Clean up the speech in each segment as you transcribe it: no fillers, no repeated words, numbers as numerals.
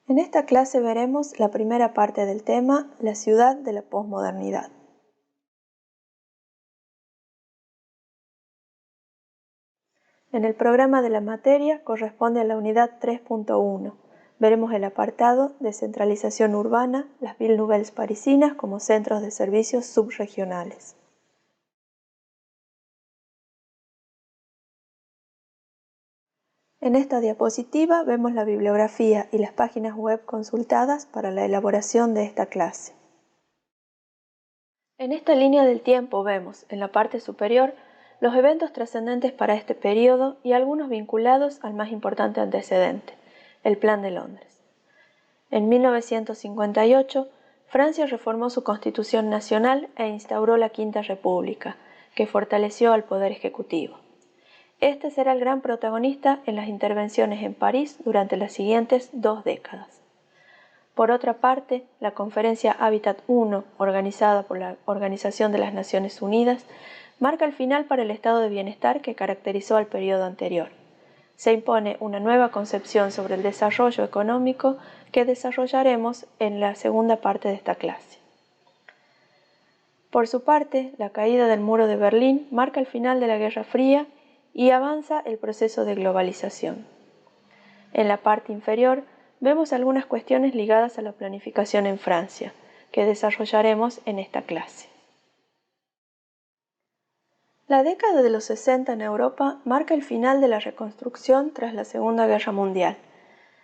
En esta clase veremos la primera parte del tema, la ciudad de la posmodernidad. En el programa de la materia corresponde a la unidad 3.1. Veremos el apartado Descentralización urbana, las villes nouvelles parisinas como centros de servicios subregionales. En esta diapositiva vemos la bibliografía y las páginas web consultadas para la elaboración de esta clase. En esta línea del tiempo vemos, en la parte superior, los eventos trascendentes para este periodo y algunos vinculados al más importante antecedente, el Plan de Londres. En 1958, Francia reformó su Constitución Nacional e instauró la Quinta República, que fortaleció al Poder Ejecutivo. Este será el gran protagonista en las intervenciones en París durante las siguientes 2 décadas. Por otra parte, la Conferencia Habitat I, organizada por la Organización de las Naciones Unidas, marca el final para el estado de bienestar que caracterizó al periodo anterior. Se impone una nueva concepción sobre el desarrollo económico que desarrollaremos en la segunda parte de esta clase. Por su parte, la caída del muro de Berlín marca el final de la Guerra Fría y avanza el proceso de globalización. En la parte inferior vemos algunas cuestiones ligadas a la planificación en Francia, que desarrollaremos en esta clase. La década de los 60 en Europa marca el final de la reconstrucción tras la Segunda Guerra Mundial.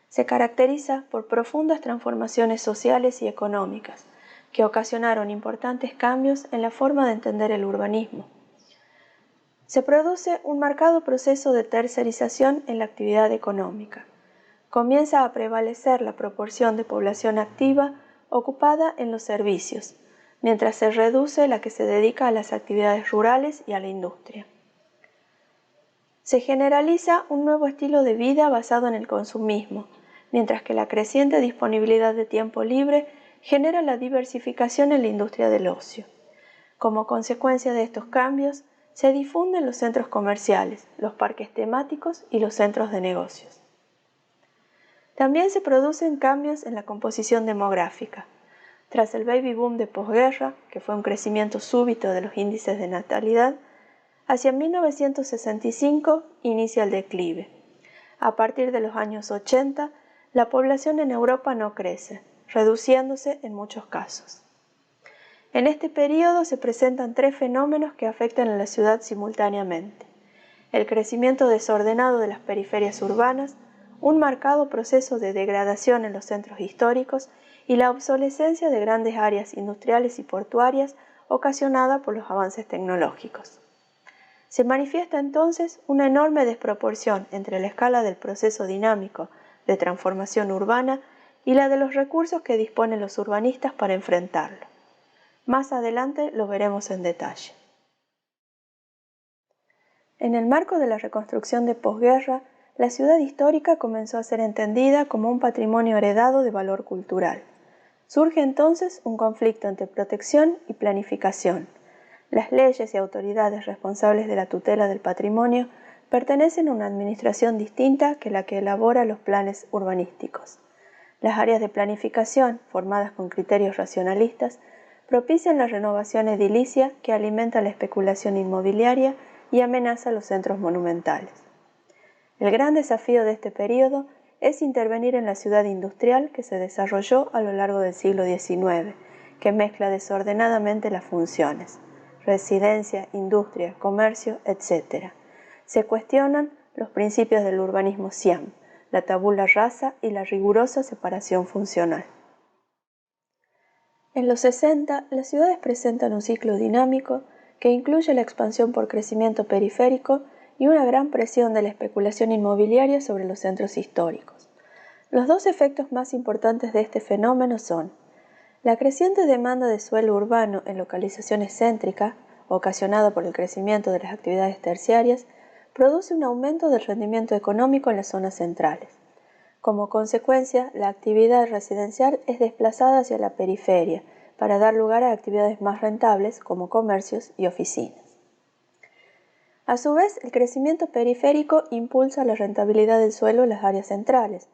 Se caracteriza por profundas transformaciones sociales y económicas, que ocasionaron importantes cambios en la forma de entender el urbanismo. Se produce un marcado proceso de tercerización en la actividad económica. Comienza a prevalecer la proporción de población activa ocupada en los servicios, mientras se reduce la que se dedica a las actividades rurales y a la industria. Se generaliza un nuevo estilo de vida basado en el consumismo, mientras que la creciente disponibilidad de tiempo libre genera la diversificación en la industria del ocio. Como consecuencia de estos cambios, se difunden los centros comerciales, los parques temáticos y los centros de negocios. También se producen cambios en la composición demográfica. Tras el baby boom de posguerra, que fue un crecimiento súbito de los índices de natalidad, hacia 1965 inicia el declive. A partir de los años 80, la población en Europa no crece, reduciéndose en muchos casos. En este periodo se presentan 3 fenómenos que afectan a la ciudad simultáneamente: el crecimiento desordenado de las periferias urbanas, un marcado proceso de degradación en los centros históricos y la obsolescencia de grandes áreas industriales y portuarias ocasionada por los avances tecnológicos. Se manifiesta entonces una enorme desproporción entre la escala del proceso dinámico de transformación urbana y la de los recursos que disponen los urbanistas para enfrentarlo. Más adelante lo veremos en detalle. En el marco de la reconstrucción de posguerra, la ciudad histórica comenzó a ser entendida como un patrimonio heredado de valor cultural. Surge entonces un conflicto entre protección y planificación. Las leyes y autoridades responsables de la tutela del patrimonio pertenecen a una administración distinta que la que elabora los planes urbanísticos. Las áreas de planificación, formadas con criterios racionalistas, propician la renovación edilicia que alimenta la especulación inmobiliaria y amenaza los centros monumentales. El gran desafío de este periodo es intervenir en la ciudad industrial que se desarrolló a lo largo del siglo XIX, que mezcla desordenadamente las funciones: residencia, industria, comercio, etc. Se cuestionan los principios del urbanismo Siam, la tabula rasa y la rigurosa separación funcional. En los 60, las ciudades presentan un ciclo dinámico que incluye la expansión por crecimiento periférico y una gran presión de la especulación inmobiliaria sobre los centros históricos. Los 2 efectos más importantes de este fenómeno son: la creciente demanda de suelo urbano en localizaciones céntricas, ocasionada por el crecimiento de las actividades terciarias, produce un aumento del rendimiento económico en las zonas centrales. Como consecuencia, la actividad residencial es desplazada hacia la periferia para dar lugar a actividades más rentables como comercios y oficinas. A su vez, el crecimiento periférico impulsa la rentabilidad del suelo en las áreas centrales,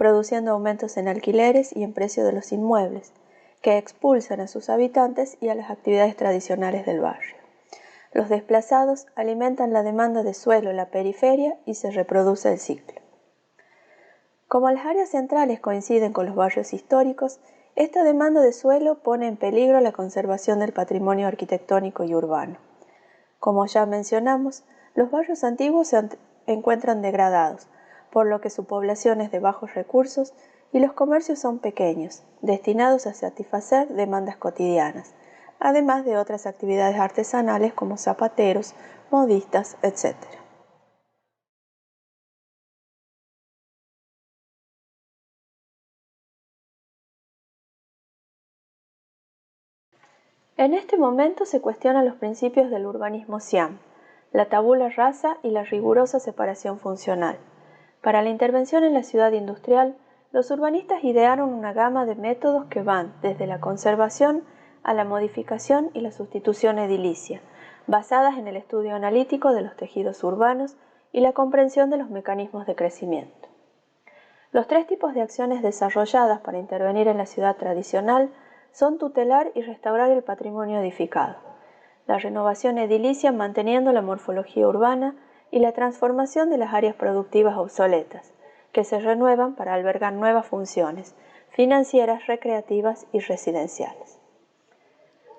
produciendo aumentos en alquileres y en precio de los inmuebles, que expulsan a sus habitantes y a las actividades tradicionales del barrio. Los desplazados alimentan la demanda de suelo en la periferia y se reproduce el ciclo. Como las áreas centrales coinciden con los barrios históricos, esta demanda de suelo pone en peligro la conservación del patrimonio arquitectónico y urbano. Como ya mencionamos, los barrios antiguos se encuentran degradados, por lo que su población es de bajos recursos y los comercios son pequeños, destinados a satisfacer demandas cotidianas, además de otras actividades artesanales como zapateros, modistas, etc. En este momento se cuestionan los principios del urbanismo Siam, la tabula rasa y la rigurosa separación funcional. Para la intervención en la ciudad industrial, los urbanistas idearon una gama de métodos que van desde la conservación a la modificación y la sustitución edilicia, basadas en el estudio analítico de los tejidos urbanos y la comprensión de los mecanismos de crecimiento. Los tres tipos de acciones desarrolladas para intervenir en la ciudad tradicional son tutelar y restaurar el patrimonio edificado, la renovación edilicia manteniendo la morfología urbana y la transformación de las áreas productivas obsoletas, que se renuevan para albergar nuevas funciones financieras, recreativas y residenciales.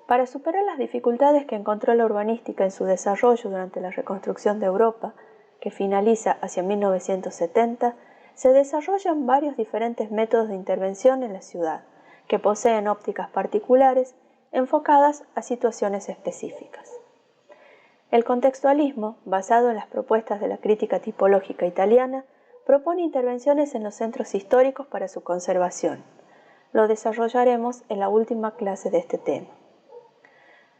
Para superar las dificultades que encontró la urbanística en su desarrollo durante la reconstrucción de Europa, que finaliza hacia 1970, se desarrollan varios diferentes métodos de intervención en la ciudad, que poseen ópticas particulares enfocadas a situaciones específicas. El contextualismo, basado en las propuestas de la crítica tipológica italiana, propone intervenciones en los centros históricos para su conservación. Lo desarrollaremos en la última clase de este tema.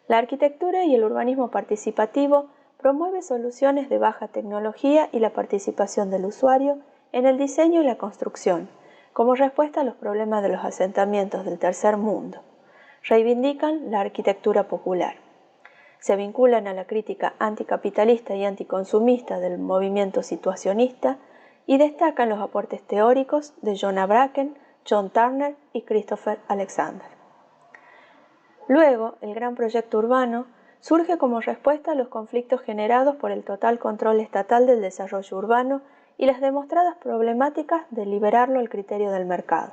La arquitectura y el urbanismo participativo promueve soluciones de baja tecnología y la participación del usuario en el diseño y la construcción, como respuesta a los problemas de los asentamientos del tercer mundo. Reivindican la arquitectura popular. Se vinculan a la crítica anticapitalista y anticonsumista del movimiento situacionista y destacan los aportes teóricos de Jonah Bracken, John Turner y Christopher Alexander. Luego, el gran proyecto urbano surge como respuesta a los conflictos generados por el total control estatal del desarrollo urbano y las demostradas problemáticas de liberarlo al criterio del mercado.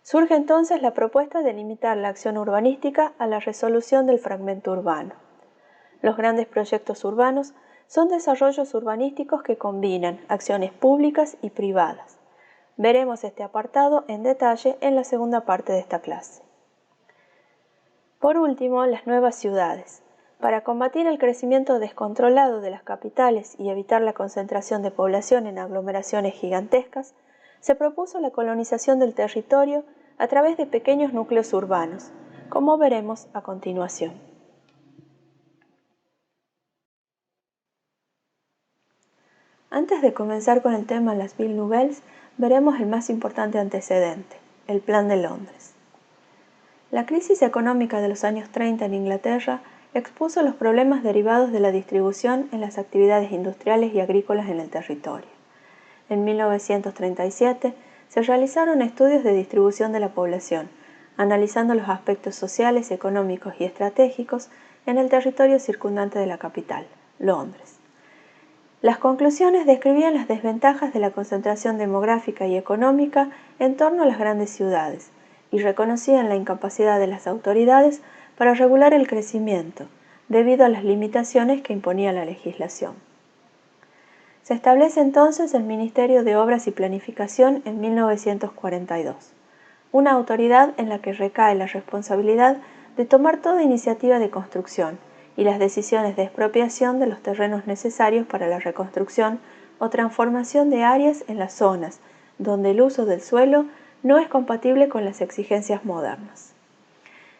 Surge entonces la propuesta de limitar la acción urbanística a la resolución del fragmento urbano. Los grandes proyectos urbanos son desarrollos urbanísticos que combinan acciones públicas y privadas. Veremos este apartado en detalle en la segunda parte de esta clase. Por último, las nuevas ciudades. Para combatir el crecimiento descontrolado de las capitales y evitar la concentración de población en aglomeraciones gigantescas, se propuso la colonización del territorio a través de pequeños núcleos urbanos, como veremos a continuación. Antes de comenzar con el tema Las Villes Nouvelles, veremos el más importante antecedente, el Plan de Londres. La crisis económica de los años 30 en Inglaterra expuso los problemas derivados de la distribución en las actividades industriales y agrícolas en el territorio. En 1937 se realizaron estudios de distribución de la población, analizando los aspectos sociales, económicos y estratégicos en el territorio circundante de la capital, Londres. Las conclusiones describían las desventajas de la concentración demográfica y económica en torno a las grandes ciudades y reconocían la incapacidad de las autoridades para regular el crecimiento, debido a las limitaciones que imponía la legislación. Se establece entonces el Ministerio de Obras y Planificación en 1942, una autoridad en la que recae la responsabilidad de tomar toda iniciativa de construcción y las decisiones de expropiación de los terrenos necesarios para la reconstrucción o transformación de áreas en las zonas donde el uso del suelo no es compatible con las exigencias modernas.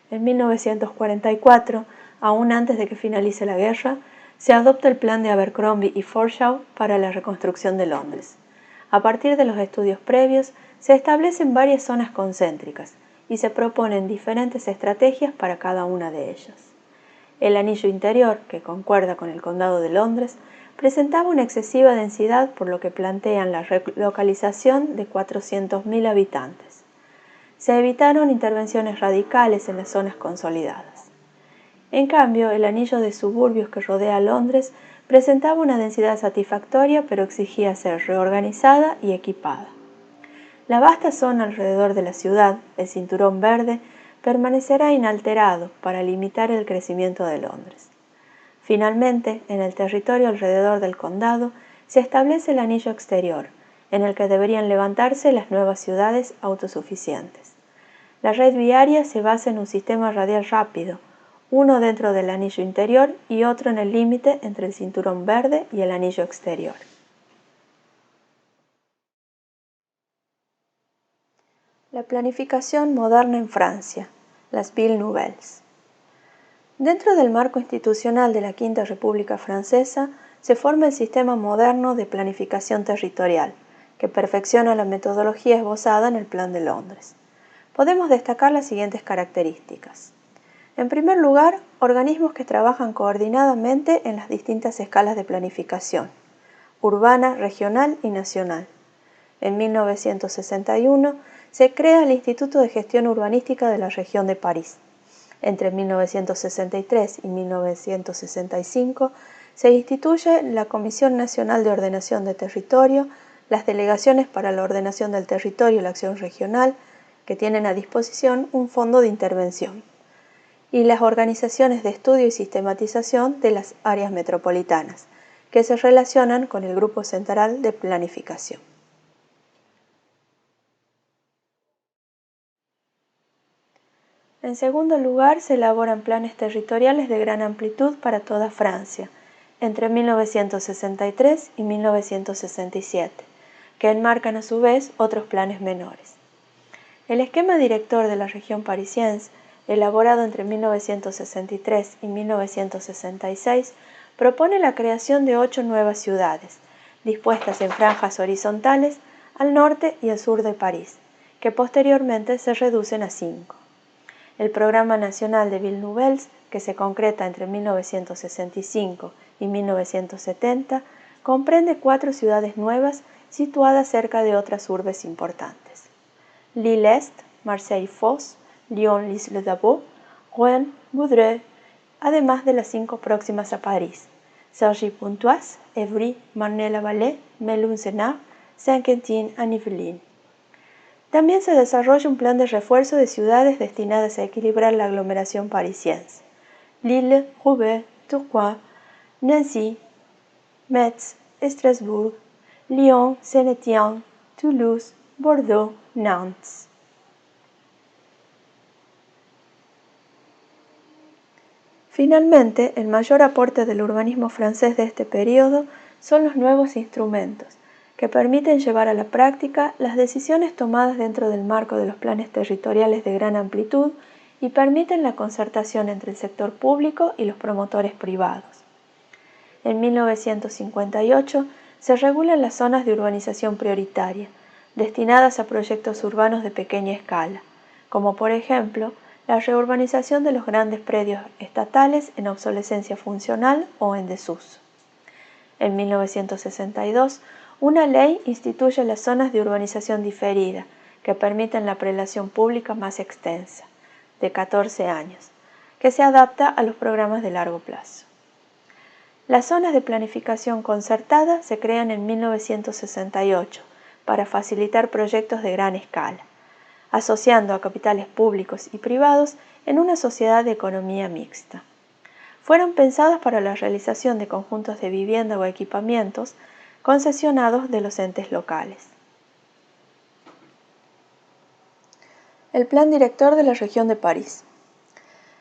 En 1944, aún antes de que finalice la guerra, se adopta el plan de Abercrombie y Forshaw para la reconstrucción de Londres. A partir de los estudios previos, se establecen varias zonas concéntricas y se proponen diferentes estrategias para cada una de ellas. El anillo interior, que concuerda con el condado de Londres, presentaba una excesiva densidad, por lo que plantean la relocalización de 400.000 habitantes. Se evitaron intervenciones radicales en las zonas consolidadas. En cambio, el anillo de suburbios que rodea a Londres presentaba una densidad satisfactoria, pero exigía ser reorganizada y equipada. La vasta zona alrededor de la ciudad, el Cinturón Verde, permanecerá inalterado para limitar el crecimiento de Londres. Finalmente, en el territorio alrededor del condado se establece el anillo exterior, en el que deberían levantarse las nuevas ciudades autosuficientes. La red viaria se basa en un sistema radial rápido, uno dentro del anillo interior y otro en el límite entre el Cinturón Verde y el anillo exterior. La planificación moderna en Francia, las Villes Nouvelles. Dentro del marco institucional de la Quinta República Francesa se forma el sistema moderno de planificación territorial, que perfecciona la metodología esbozada en el Plan de Londres. Podemos destacar las siguientes características. En primer lugar, organismos que trabajan coordinadamente en las distintas escalas de planificación, urbana, regional y nacional. En 1961 se crea el Instituto de Gestión Urbanística de la Región de París. Entre 1963 y 1965 se instituye la Comisión Nacional de Ordenación de Territorio, las delegaciones para la ordenación del territorio y la acción regional, que tienen a disposición un fondo de intervención, y las organizaciones de estudio y sistematización de las áreas metropolitanas, que se relacionan con el Grupo Central de Planificación. En segundo lugar, se elaboran planes territoriales de gran amplitud para toda Francia, entre 1963 y 1967, que enmarcan a su vez otros planes menores. El esquema director de la región parisiense, elaborado entre 1963 y 1966, propone la creación de 8 nuevas ciudades, dispuestas en franjas horizontales al norte y al sur de París, que posteriormente se reducen a 5. El Programa Nacional de Villes Nouvelles, que se concreta entre 1965 y 1970, comprende 4 ciudades nuevas situadas cerca de otras urbes importantes: Lille-Est, Marseille-Fos, Lyon-L'Isle-d'Abo, Rouen, Vaudreuil, además de las 5 próximas a París: Cergy-Pontoise, Évry, Marnay-la-Vallée, Melun-Senart, Saint-Quentin-en-Yvelines. También se desarrolla un plan de refuerzo de ciudades destinadas a equilibrar la aglomeración parisiense: Lille, Roubaix, Tourcoing, Nancy, Metz, Estrasbourg, Lyon, Saint-Étienne, Toulouse, Bordeaux, Nantes. Finalmente, el mayor aporte del urbanismo francés de este periodo son los nuevos instrumentos, que permiten llevar a la práctica las decisiones tomadas dentro del marco de los planes territoriales de gran amplitud y permiten la concertación entre el sector público y los promotores privados. En 1958 se regulan las zonas de urbanización prioritaria, destinadas a proyectos urbanos de pequeña escala, como por ejemplo la reurbanización de los grandes predios estatales en obsolescencia funcional o en desuso. En 1962, una ley instituye las zonas de urbanización diferida, que permiten la prelación pública más extensa, de 14 años, que se adapta a los programas de largo plazo. Las zonas de planificación concertada se crean en 1968 para facilitar proyectos de gran escala, asociando a capitales públicos y privados en una sociedad de economía mixta. Fueron pensadas para la realización de conjuntos de vivienda o equipamientos concesionados de los entes locales. El Plan Director de la Región de París.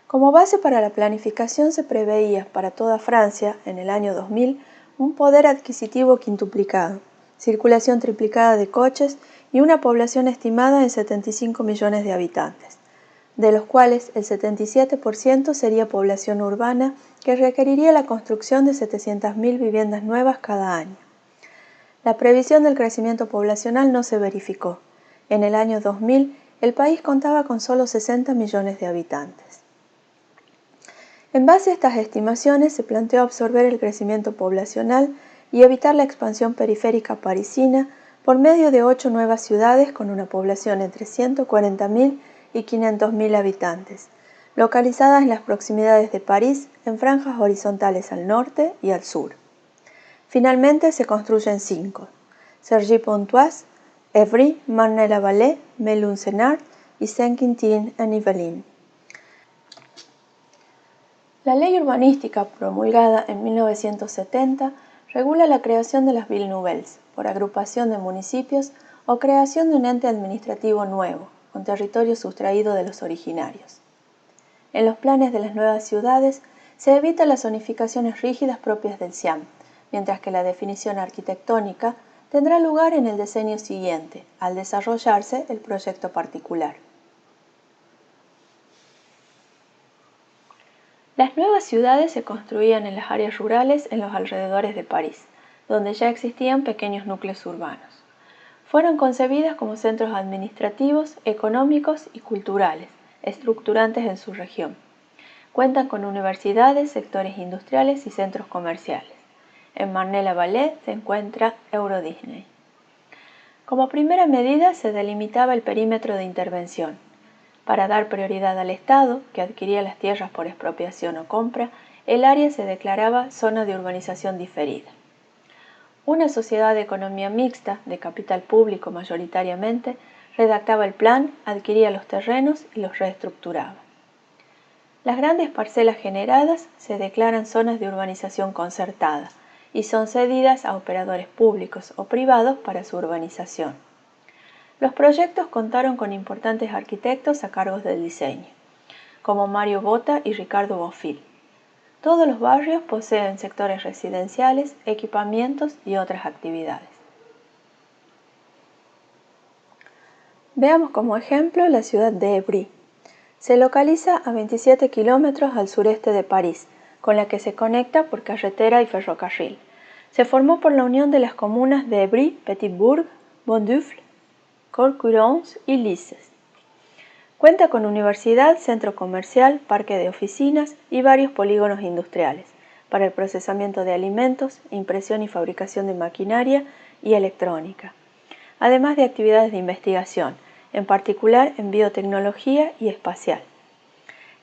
Como base para la planificación se preveía para toda Francia, en el año 2000, un poder adquisitivo quintuplicado, circulación triplicada de coches y una población estimada en 75 millones de habitantes, de los cuales el 77% sería población urbana, que requeriría la construcción de 700.000 viviendas nuevas cada año. La previsión del crecimiento poblacional no se verificó. En el año 2000, el país contaba con solo 60 millones de habitantes. En base a estas estimaciones, se planteó absorber el crecimiento poblacional y evitar la expansión periférica parisina por medio de 8 nuevas ciudades con una población entre 140.000 y 500.000 habitantes, localizadas en las proximidades de París en franjas horizontales al norte y al sur. Finalmente se construyen 5: Cergy-Pontoise, Évry, Marne-la-Vallée, Melun-Senart y Saint-Quentin-en-Yvelines. La ley urbanística promulgada en 1970 regula la creación de las villes nouvelles por agrupación de municipios o creación de un ente administrativo nuevo, con territorio sustraído de los originarios. En los planes de las nuevas ciudades se evita las zonificaciones rígidas propias del Siam, mientras que la definición arquitectónica tendrá lugar en el decenio siguiente, al desarrollarse el proyecto particular. Las nuevas ciudades se construían en las áreas rurales en los alrededores de París, donde ya existían pequeños núcleos urbanos. Fueron concebidas como centros administrativos, económicos y culturales, estructurantes en su región. Cuentan con universidades, sectores industriales y centros comerciales. En Marne-la-Vallée se encuentra Euro Disney. Como primera medida se delimitaba el perímetro de intervención. Para dar prioridad al Estado, que adquiría las tierras por expropiación o compra, el área se declaraba zona de urbanización diferida. Una sociedad de economía mixta, de capital público mayoritariamente, redactaba el plan, adquiría los terrenos y los reestructuraba. Las grandes parcelas generadas se declaran zonas de urbanización concertada y son cedidas a operadores públicos o privados para su urbanización. Los proyectos contaron con importantes arquitectos a cargo del diseño, como Mario Botta y Ricardo Bofill. Todos los barrios poseen sectores residenciales, equipamientos y otras actividades. Veamos como ejemplo la ciudad de Évry. Se localiza a 27 kilómetros al sureste de París, con la que se conecta por carretera y ferrocarril. Se formó por la unión de las comunas de Évry, Petit-Bourg, Bondufle, Courcouronnes y Lisses. Cuenta con universidad, centro comercial, parque de oficinas y varios polígonos industriales para el procesamiento de alimentos, impresión y fabricación de maquinaria y electrónica, además de actividades de investigación, en particular en biotecnología y espacial.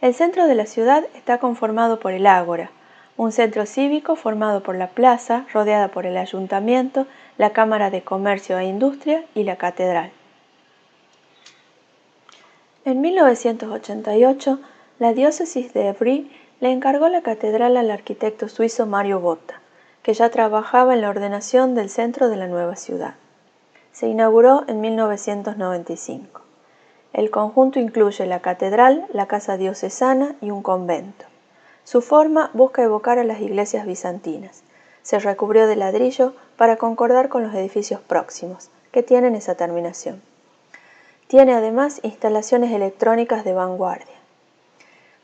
El centro de la ciudad está conformado por el Ágora, un centro cívico formado por la plaza, rodeada por el ayuntamiento, la Cámara de Comercio e Industria y la catedral. En 1988, la diócesis de Évry le encargó la catedral al arquitecto suizo Mario Botta, que ya trabajaba en la ordenación del centro de la nueva ciudad. Se inauguró en 1995. El conjunto incluye la catedral, la casa diocesana y un convento. Su forma busca evocar a las iglesias bizantinas. Se recubrió de ladrillo para concordar con los edificios próximos, que tienen esa terminación. Tiene además instalaciones electrónicas de vanguardia.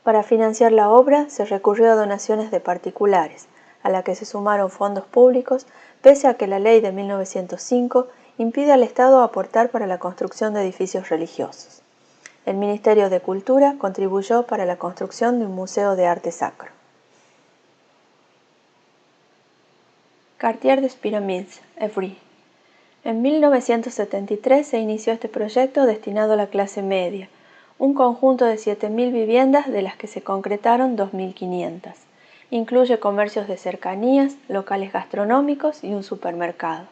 Para financiar la obra se recurrió a donaciones de particulares, a la que se sumaron fondos públicos, pese a que la ley de 1905 impide al Estado aportar para la construcción de edificios religiosos. El Ministerio de Cultura contribuyó para la construcción de un museo de arte sacro. Quartier des Pyramides, Évry. En 1973 se inició este proyecto destinado a la clase media, un conjunto de 7.000 viviendas de las que se concretaron 2.500. Incluye comercios de cercanías, locales gastronómicos y un supermercado.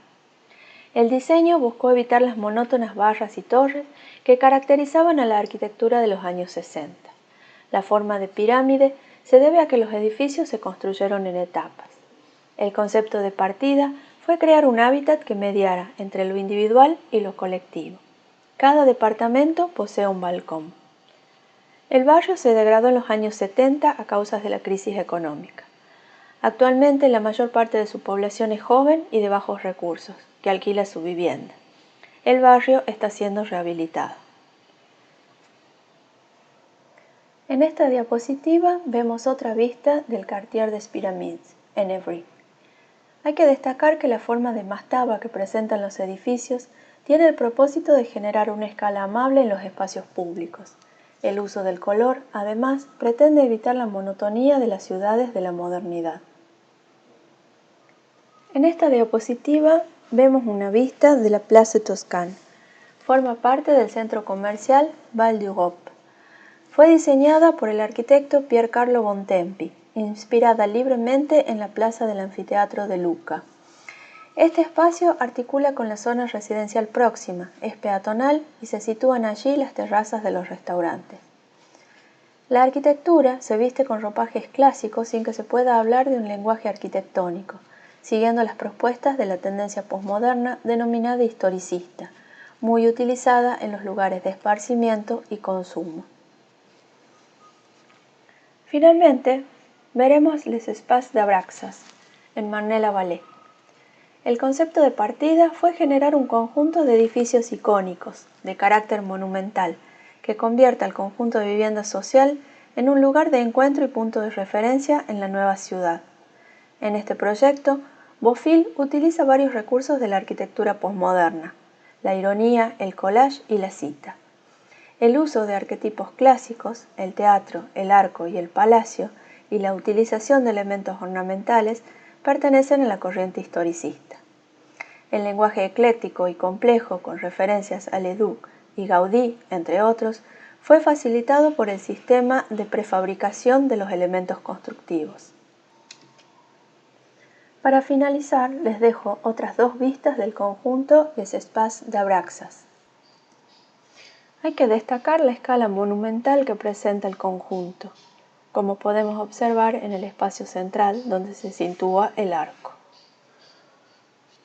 El diseño buscó evitar las monótonas barras y torres que caracterizaban a la arquitectura de los años 60. La forma de pirámide se debe a que los edificios se construyeron en etapas. El concepto de partida fue crear un hábitat que mediara entre lo individual y lo colectivo. Cada departamento posee un balcón. El barrio se degradó en los años 70 a causa de la crisis económica. Actualmente la mayor parte de su población es joven y de bajos recursos, que alquila su vivienda. El barrio está siendo rehabilitado. En esta diapositiva vemos otra vista del Quartier des Pyramides, en Évry. Hay que destacar que la forma de mastaba que presentan los edificios tiene el propósito de generar una escala amable en los espacios públicos. El uso del color, además, pretende evitar la monotonía de las ciudades de la modernidad. En esta diapositiva vemos una vista de la Place Toscane. Forma parte del centro comercial Val d'Europe. Fue diseñada por el arquitecto Pier Carlo Bontempi, inspirada libremente en la plaza del anfiteatro de Lucca. Este espacio articula con la zona residencial próxima, es peatonal y se sitúan allí las terrazas de los restaurantes. La arquitectura se viste con ropajes clásicos sin que se pueda hablar de un lenguaje arquitectónico, siguiendo las propuestas de la tendencia posmoderna denominada historicista, muy utilizada en los lugares de esparcimiento y consumo. Finalmente, veremos les espaces d'Abraxas, en Marne-la-Vallée. El concepto de partida fue generar un conjunto de edificios icónicos, de carácter monumental, que convierta el conjunto de vivienda social en un lugar de encuentro y punto de referencia en la nueva ciudad. En este proyecto, Bofill utiliza varios recursos de la arquitectura posmoderna: la ironía, el collage y la cita. El uso de arquetipos clásicos, el teatro, el arco y el palacio, y la utilización de elementos ornamentales pertenecen a la corriente historicista. El lenguaje ecléctico y complejo, con referencias a Leduc y Gaudí, entre otros, fue facilitado por el sistema de prefabricación de los elementos constructivos. Para finalizar, les dejo otras dos vistas del conjunto Les Espaces d'Abraxas. Hay que destacar la escala monumental que presenta el conjunto, como podemos observar en el espacio central donde se sitúa el arco.